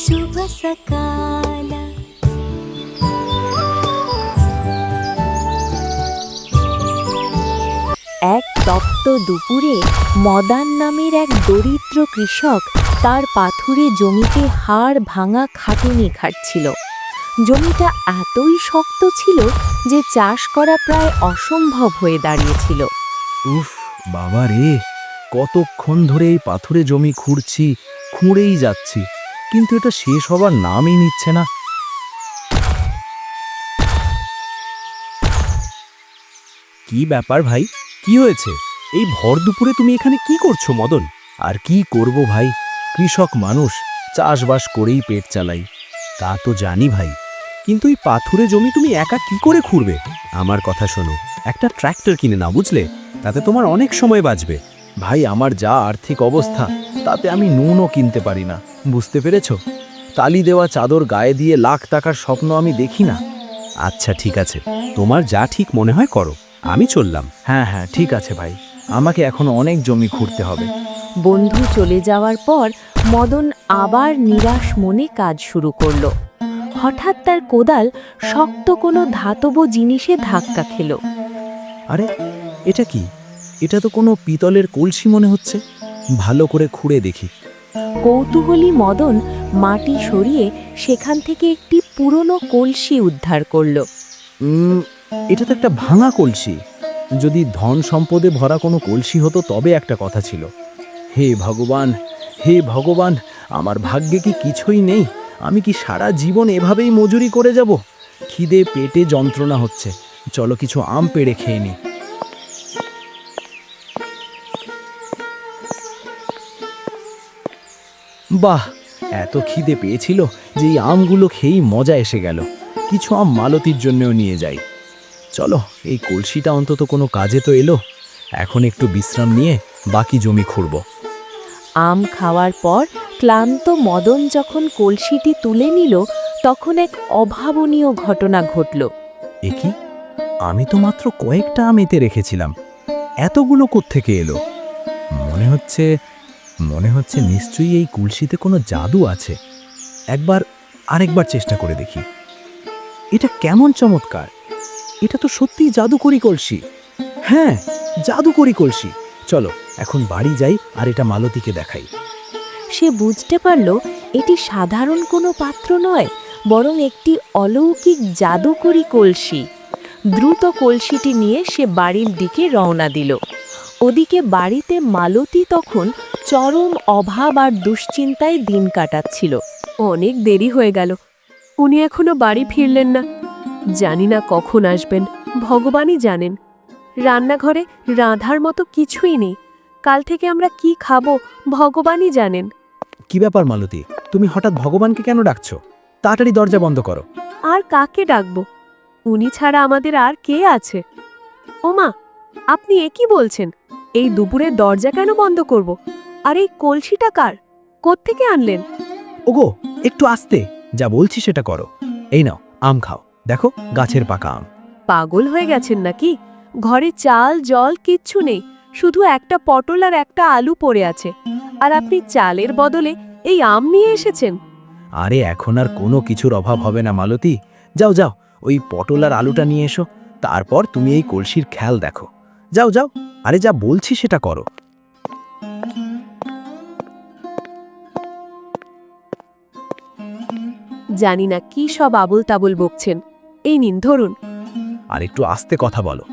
शुभ सकाल। এক তপ্ত দুপুরে মদান নামের এক দরিদ্র কৃষক তার পাথুরে জমিতে হাড় ভাঙা খাটুনি খাটছিল। জমিটা এতই শক্ত ছিল যে চাষ করা প্রায় অসম্ভব হয়ে দাঁড়িয়েছিল। উফ বাবা রে, কতক্ষণ ধরে এই পাথুরে জমি খুঁড়েই যাচ্ছি, কিন্তু এটা শেষ হবার নামই নিচ্ছে না। কি ব্যাপার ভাই, কি হয়েছে? এই ভর দুপুরে তুমি এখানে কি করছো মদন? আর কি করব ভাই, কৃষক মানুষ, চাষবাস করেই পেট চালাই। তা তো জানি ভাই, কিন্তু এই পাথুরে জমি তুমি একা কি করে খুঁড়বে? আমার কথা শোনো, একটা ট্র্যাক্টর কিনে নাও, বুঝলে? তাতে তোমার অনেক সময় বাঁচবে। ভাই, আমার যা আর্থিক অবস্থা তাতে আমি নুনও কিনতে পারি না, বুঝতে পেরেছ? তালি দেওয়া চাদর গায়ে দিয়ে লাখ টাকার স্বপ্ন আমি দেখি না। আচ্ছা ঠিক আছে, তোমার যা ঠিক মনে হয় করো, আমি চললাম। হ্যাঁ হ্যাঁ ঠিক আছে ভাই, আমাকে এখনো অনেক জমি খুঁড়তে হবে। বন্ধু চলে যাওয়ার পর মদন আবার নিরাশ মনে কাজ শুরু করল। হঠাৎ তার কোদাল শক্ত কোনো ধাতব জিনিসে ধাক্কা খেল। আরে এটা কি? এটা তো কোনো পিতলের কলসি মনে হচ্ছে। ভালো করে খুঁড়ে দেখি। কৌতূহলী মদন মাটি সরিয়ে সেখান থেকে একটি পুরনো কলসি উদ্ধার করল। এটা তো একটা ভাঙা কলসি। যদি ধন সম্পদে ভরা কোনো কলসি হতো তবে একটা কথা ছিল। হে ভগবান, হে ভগবান, আমার ভাগ্যে কি কিছুই নেই? আমি কি সারা জীবন এভাবেই মজুরি করে যাব? খিদে পেটে যন্ত্রণা হচ্ছে, চলো কিছু আম পেড়ে খেয়ে নি। বাহ, এত খিদে পেয়েছিল যে এই আমগুলো খেয়েই মজা এসে গেল। কিছু আম মালতীর জন্যও নিয়ে যাই। চলো, এই কলসিটা অন্তত কোনো কাজে তো এলো। এখন একটু বিশ্রাম নিয়ে বাকি জমি খুঁড়ব। আম খাওয়ার পর ক্লান্ত মদন যখন কলসিটি তুলে নিল, তখন এক অভাবনীয় ঘটনা ঘটল। এ কি? আমি তো মাত্র কয়েকটা আম এতে রেখেছিলাম, এতগুলো কোত্থেকে এলো? মনে হচ্ছে নিশ্চয়ই এই কলসিতে কোনো জাদু আছে। আরেকবার চেষ্টা করে দেখি। এটা কেমন চমৎকার! এটা তো সত্যিই জাদুকরি কলসি। হ্যাঁ, জাদুকরি কলসি। চলো এখন বাড়ি যাই আর এটা মালতীকে দেখাই। সে বুঝতে পারল এটি সাধারণ কোনো পাত্র নয়, বরং একটি অলৌকিক জাদুকরি কলসি। দ্রুত কলসিটি নিয়ে সে বাড়ির দিকে রওনা দিল। ওদিকে বাড়িতে মালতী তখন চরম অভাব আর দুশ্চিন্তায় দিন কাটাচ্ছিল। অনেক দেরি হয়ে গেল, উনি এখনো বাড়ি ফিরলেন না। জানি না কখন আসবেন, ভগবানই জানেন। রান্নাঘরে রাঁধার মতো কিছুই নেই। কাল থেকে আমরা কি খাবো ভগবানই জানেন। কি ব্যাপার মালতী, তুমি হঠাৎ ভগবানকে কেন ডাকছো? তাড়াতাড়ি দরজা বন্ধ করো। আর কাকে ডাকবো? উনি ছাড়া আমাদের আর কে আছে? ওমা, আপনি এ কি বলছেন? এই দুপুরে দরজা কেন বন্ধ করব? আর এই কলসিটা কার? কোত্থেকে আনলেন? ওগো, একটু আস্তে, যা বলছি সেটা করো। এই নাও, আম খাও, দেখো গাছের পাকা আম। পাগল হয়ে গেছেন নাকি? ঘরে চাল জল কিচ্ছু নেই, শুধু একটা পটল আর একটা আলু পড়ে আছে, আর আপনি চালের বদলে এই আম নিয়ে এসেছেন? আরে এখন আর কোনো কিছুর অভাব হবে না মালতী। যাও যাও, ওই পটল আর আলুটা নিয়ে এসো, তারপর তুমি এই কলসির খেয়াল দেখো। যাও যাও, আরে যা বলছি সেটা করো। জানি না কি সব আবল তাবল বকছেন। এই নিন ধরুন। আর একটু আস্তে কথা বলো,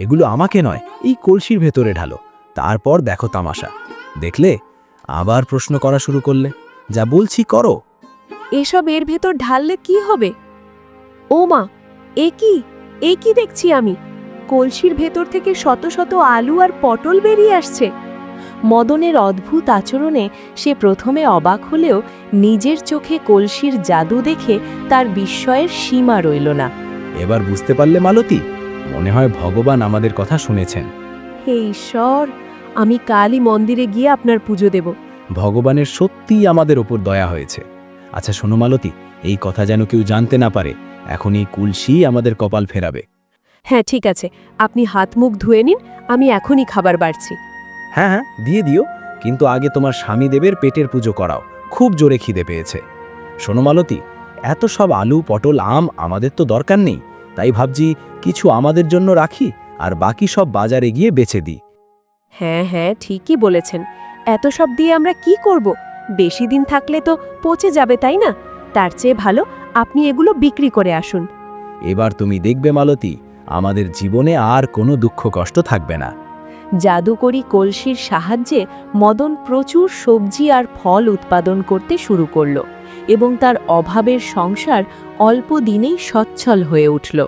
এগুলো আমাকে নয়, এই কলসির ভেতরে ঢালো, তারপর দেখো তামাশা। দেখলে, আবার প্রশ্ন করা শুরু করলে। যা বলছি করো। এসব এর ভেতর ঢাললে কি হবে? ও মা, এ কি দেখছি আমি? কলসির ভেতর থেকে শত শত আলু আর পটল বেরিয়ে আসছে। মদনের অদ্ভুত আচরণে সে প্রথমে অবাক হলেও নিজের চোখে কলসির জাদু দেখে তার বিস্ময়ের সীমা রইল না। এবার বুঝতে পারলে মালতী? মনে হয় ভগবান আমাদের কথা শুনেছেন। হে ঈশ্বর, আমি কালই মন্দিরে গিয়ে আপনার পুজো দেব। ভগবানের সত্যিই আমাদের ওপর দয়া হয়েছে। আচ্ছা শোনো মালতী, এই কথা যেন কেউ জানতে না পারে। এখন এই কলসি আমাদের কপাল ফেরাবে। হ্যাঁ ঠিক আছে, আপনি হাত মুখ ধুয়ে নিন, আমি এখনই খাবার বাড়ছি। হ্যাঁ হ্যাঁ, দিয়ে দিও, কিন্তু আগে তোমার স্বামীদেবের পেটের পুজো করাও, খুব জোরে খিদে পেয়েছে। শোনো মালতী, এত সব আলু পটল আম আমাদের তো দরকার নেই, তাই ভাবছি কিছু আমাদের জন্য রাখি আর বাকি সব বাজারে গিয়ে বেচে দিই। হ্যাঁ হ্যাঁ, ঠিকই বলেছেন। এত সব দিয়ে আমরা কি করব? বেশি দিন থাকলে তো পচে যাবে, তাই না? তার চেয়ে ভালো আপনি এগুলো বিক্রি করে আসুন। এবার তুমি দেখবে মালতী, আমাদের জীবনে আর কোনো দুঃখ কষ্ট থাকবে না। জাদুকরি কলসির সাহায্যে মদন প্রচুর সবজি আর ফল উৎপাদন করতে শুরু করল এবং তার অভাবের সংসার অল্প দিনেই সচ্ছল হয়ে উঠল।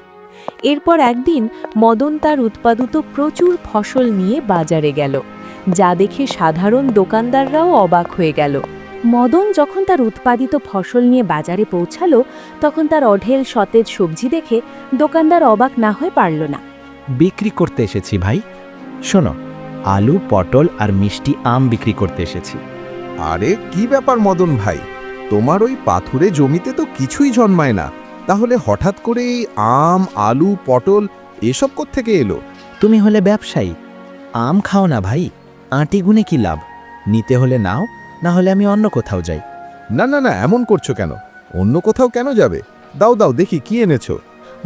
এরপর একদিন মদন তার উৎপাদিত প্রচুর ফসল নিয়ে বাজারে গেল, যা দেখে সাধারণ দোকানদাররাও অবাক হয়ে গেল। মদন যখন তার উৎপাদিত ফসল নিয়ে বাজারে পৌঁছালো, তখন তার অঢেল সতেজ সবজি দেখে দোকানদার অবাক না হয়ে পারল না। বিক্রি করতে এসেছি ভাই, শোনো, আলু পটল আর মিষ্টি আম বিক্রি করতে এসেছি। আরে কি ব্যাপার মদন ভাই, তোমার ওই পাথুরে জমিতে তো কিছুই জন্মায় না, তাহলে হঠাৎ করে এই আম আলু পটল এসব কোত্থেকে এলো? তুমি হলে ব্যবসায়ী, আম খাও না ভাই, আঁটি গুনে কি লাভ? নিতে হলে নাও, না হলে আমি অন্য কোথাও যাই। না না না, এমন করছো কেন? অন্য কোথাও কেন যাবে? দাও দাও দেখি কি এনেছো।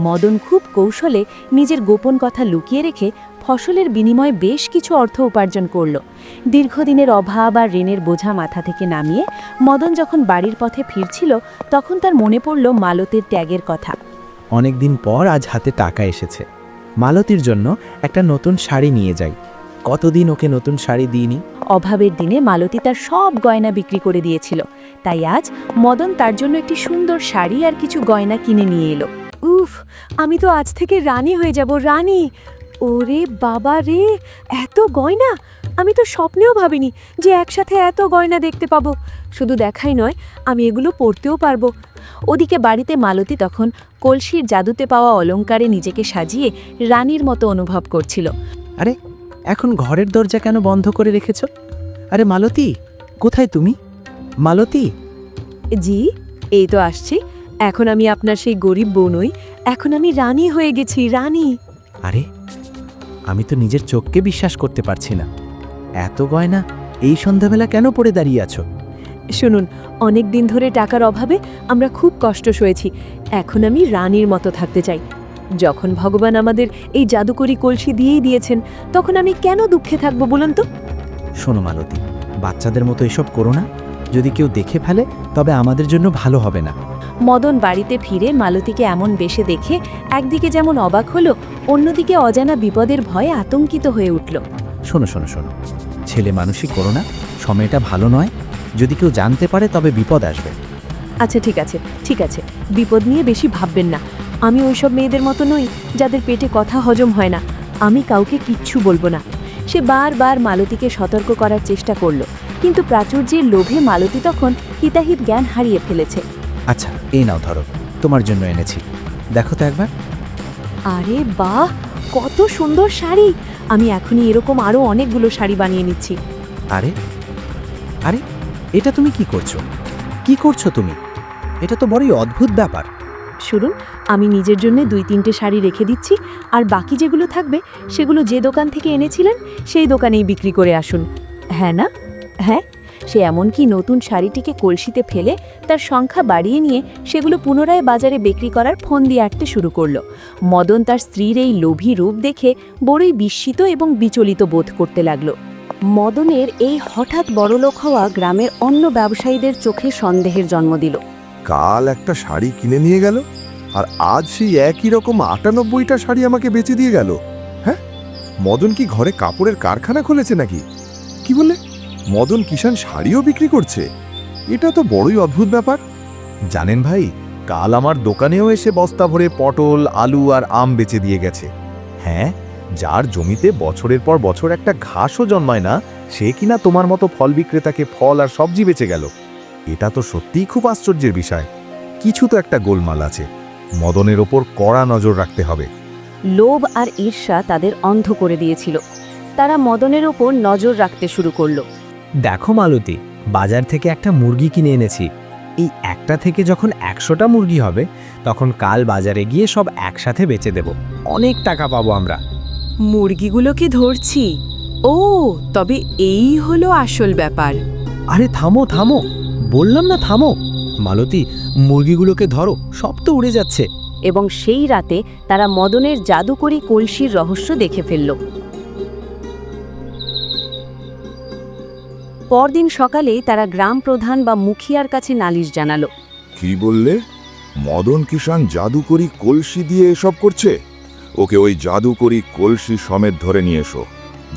মদন খুব কৌশলে নিজের গোপন কথা লুকিয়ে রেখে ফসলের বিনিময়ে বেশ কিছু অর্থ উপার্জন করল। দীর্ঘদিনের অভাব আর ঋণের বোঝা মাথা থেকে নামিয়ে মদন যখন বাড়ির পথে ফিরছিল, তখন তার মনে পড়ল মালতীর ত্যাগের কথা। অনেকদিন পর আজ হাতে টাকা এসেছে, মালতীর জন্য একটা নতুন শাড়ি নিয়ে যাই। কতদিন ওকে নতুন শাড়ি দিইনি। অভাবের দিনে মালতী তার সব গয়না বিক্রি করে দিয়েছিল, তাই আজ মদন তার জন্য একটি সুন্দর শাড়ি আর কিছু গয়না কিনে নিয়ে এলো। উফ, আমি তো আজ থেকে রানী হয়ে যাব, রানী! ওরে বাবা রে, এত গয়না! আমি তো স্বপ্নেও ভাবিনি যে একসাথে এত গয়না দেখতে পাবো। শুধু দেখাই নয়, আমি এগুলো পরতেও পারবো। ওদিকে বাড়িতে মালতী তখন কলসির জাদুতে পাওয়া অলংকারে নিজেকে সাজিয়ে রানীর মতো অনুভব করছিল। আরে, এখন ঘরের দরজা কেন বন্ধ করে রেখেছ? আরে মালতী, কোথায় তুমি? মালতী! জি, এই তো আসছি। এখন আমি আপনার সেই গরিব বউ নই, এখন আমি রানী হয়ে গেছি, রানী। আরে, আমি তো নিজের চোখকে বিশ্বাস করতে পারছি না। এত গয়না এই সন্ধ্যাবেলা কেন পড়ে দাঁড়িয়ে আছো? শুনুন, অনেক দিন ধরে টাকার অভাবে আমরা খুব কষ্ট সয়েছি। এখন আমি রানীর মতো থাকতে চাই। যখন ভগবান আমাদের এই জাদুকরি কলসি দিয়েই দিয়েছেন, তখন আমি কেন দুঃখে থাকবো বলুন তো? শোনো মালতী, বাচ্চাদের মতো এসব করো না। যদি কেউ দেখে ফেলে তবে আমাদের জন্য ভালো হবে না। মদন বাড়িতে ফিরে মালতীকে এমন বেশে দেখে একদিকে যেমন অবাক হলো, অন্যদিকে অজানা বিপদের ভয়ে আতঙ্কিত হয়ে উঠল। শোনো শোনো শোনো, ছেলে মানুষই করো না, সময়টা ভালো নয়। যদি কেউ জানতে পারে তবে বিপদ আসবে। আচ্ছা ঠিক আছে, ঠিক আছে, বিপদ নিয়ে বেশি ভাববেন না। আমি ওইসব মেয়েদের মতো নই যাদের পেটে কথা হজম হয় না। আমি কাউকে কিচ্ছু বলবো না। সে বারবার মালতীকে সতর্ক করার চেষ্টা করলো, কিন্তু প্রাচুর্যের লোভে মালতী তখন হিতাহিত জ্ঞান হারিয়ে ফেলেছে। আচ্ছা, এই নাও ধরো, তোমার জন্য এনেছি, দেখো তো একবার। আরে বাহ, কত সুন্দর শাড়ি! আমি এখনই এরকম আরও অনেকগুলো শাড়ি বানিয়ে নিচ্ছি। আরে আরে, এটা তুমি কি করছো? কি করছো তুমি? এটা তো বড়ই অদ্ভুত ব্যাপার। শুনুন, আমি নিজের জন্য 2-3টে শাড়ি রেখে দিচ্ছি, আর বাকি যেগুলো থাকবে সেগুলো যে দোকান থেকে এনেছিলেন সেই দোকানেই বিক্রি করে আসুন। হ্যাঁ না? হ্যাঁ। সে এমনকি নতুন শাড়িটিকে কলসিতে ফেলে তার সংখ্যা বাড়িয়ে নিয়ে সেগুলো পুনরায় বাজারে বিক্রি করার ফন্দি আঁটতে শুরু করলো। মদন তার স্ত্রীর এই লোভী রূপ দেখে বড়ই বিস্মিত এবং বিচলিত বোধ করতে লাগলো। মদনের এই হঠাৎ বড়লোক হওয়া গ্রামের অন্য ব্যবসায়ীদের চোখে সন্দেহের জন্ম দিল। কাল একটা শাড়ি কিনে নিয়ে গেল, আর আজ সেই একই রকম 98টা শাড়ি আমাকে বেচে দিয়ে গেল। হ্যাঁ, মদন কি ঘরে কাপড়ের কারখানা খুলেছে নাকি? কি বলে, মদন কিষাণ শাড়িও বিক্রি করছে? এটা তো বড়ই অদ্ভুত ব্যাপার। জানেন ভাই, কাল আমার দোকানেও এসে বস্তা ভরে পটল আলু আর আম বেচে দিয়ে গেছে। হ্যাঁ, যার জমিতে বছরের পর বছর একটা ঘাসও জন্মায় না, সে কিনা তোমার মতো ফল বিক্রেতাকে ফল আর সবজি বেচে গেল। এটা তো সত্যিই খুব আশ্চর্যের বিষয়। কিছু তো একটা গোলমাল আছে। মদনের ওপর কড়া নজর রাখতে হবে। লোভ আর ঈর্ষা তাদের অন্ধ করে দিয়েছিল। তারা মদনের ওপর নজর রাখতে শুরু করলো। দেখো মালতী, বাজার থেকে একটা মুরগি কিনে এনেছি। এই একটা থেকে যখন 100টা মুরগি হবে তখন কাল বাজারে গিয়ে সব একসাথে বেচে দেব, অনেক টাকা পাবো আমরা। মুরগিগুলোকে ধরছি। ও, তবে এই হলো আসল ব্যাপার। আরে থামো থামো, বললাম না থামো। মালতী, মুরগিগুলোকে ধরো, সব তো উড়ে যাচ্ছে। এবং সেই রাতে তারা মদনের জাদুকরি কলসির রহস্য দেখে ফেলল। পরদিন সকালে তারা গ্রাম প্রধান বা মুখিয়ার কাছে নালিশ জানালো। কি বললে? মদন কিষাণ জাদুকরি কলসি দিয়ে এসব করছে? ওকে ওই জাদুকরি কলসি সমেত ধরে নিয়ে এসো।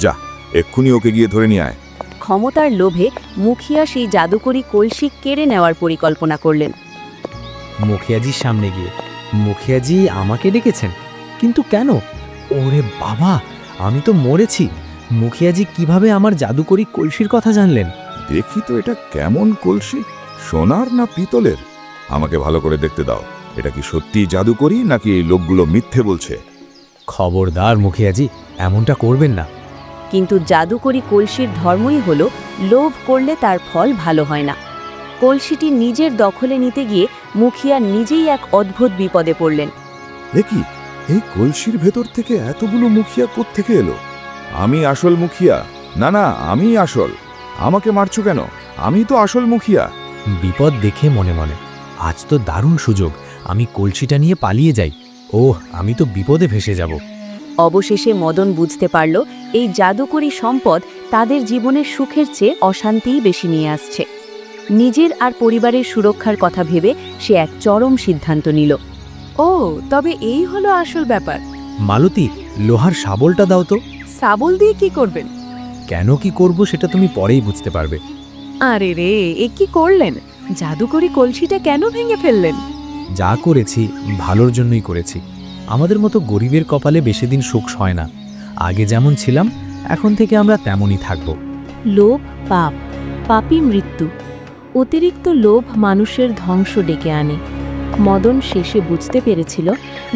যা, এক্ষুনি ওকে গিয়ে ধরে নিয়ে আয়। ক্ষমতার লোভে মুখিয়া সেই জাদুকরি কলসি কেড়ে নেওয়ার পরিকল্পনা করলেন। মুখিয়াজির সামনে গিয়ে, মুখিয়াজি আমাকে ডেকেছেন, কিন্তু কেন? ওরে বাবা, আমি তো মরেছি। মুখিয়াজি কিভাবে আমার জাদুকরি কলসির কথা জানলেন? দেখি তো এটা কেমন কলসি, সোনার না পিতলের? আমাকে ভালো করে দেখতে দাও। এটা কি সত্যি জাদুকরি নাকি এই লোকগুলো মিথ্যে বলছে? খবরদার মুখিয়াজি, এমনটা করবেন না। কিন্তু জাদুকরি কলসির ধর্মই হলো লোভ করলে তার ফল ভালো হয় না। কলসিটি নিজের দখলে নিতে গিয়ে মুখিয়া নিজেই এক অদ্ভুত বিপদে পড়লেন। এ কি, এই কলসির ভেতর থেকে এতগুলো মুখিয়া কোত্থেকে এলো? আমি আসল মুখিয়া? না না, আমি আসল। আমাকে মারছো কেন? আমি তো আসল মুখিয়া। বিপদ দেখে মনে মনে, আজ তো দারুণ সুযোগ, আমি কলসিটা নিয়ে পালিয়ে যাই। ওহ, আমি তো বিপদে ভেসে যাব। অবশেষে মদন বুঝতে পারল এই জাদুকরি সম্পদ তাদের জীবনের সুখের চেয়ে অশান্তিই বেশি নিয়ে আসছে। নিজের আর পরিবারের সুরক্ষার কথা ভেবে সে এক চরম সিদ্ধান্ত নিল। ও, তবে এই হলো আসল ব্যাপার। মালতী, লোহার শাবলটা দাও তো। শাবল দিয়ে কি করবেন? কেন কি করব সেটা তুমি পরেই বুঝতে পারবে। আরে রে, এ কি করলেন? জাদুকরি কলসিটা কেন ভেঙে ফেললেন? যা করেছি ভালোর জন্যই করেছি। আমাদের মতো গরিবের কপালে বেশি দিন সুখ হয় না। আগে যেমন ছিলাম, এখন থেকে আমরা তেমনই থাকব। লোভ পাপ, পাপই মৃত্যু। অতিরিক্ত লোভ মানুষের ধ্বংস ডেকে আনে। মদন শেষে বুঝতে পেরেছিল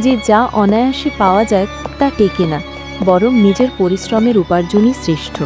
যে যা অনায়াসে পাওয়া যায় তা টেকে না, বরং নিজের পরিশ্রমের উপার্জনই শ্রেষ্ঠ।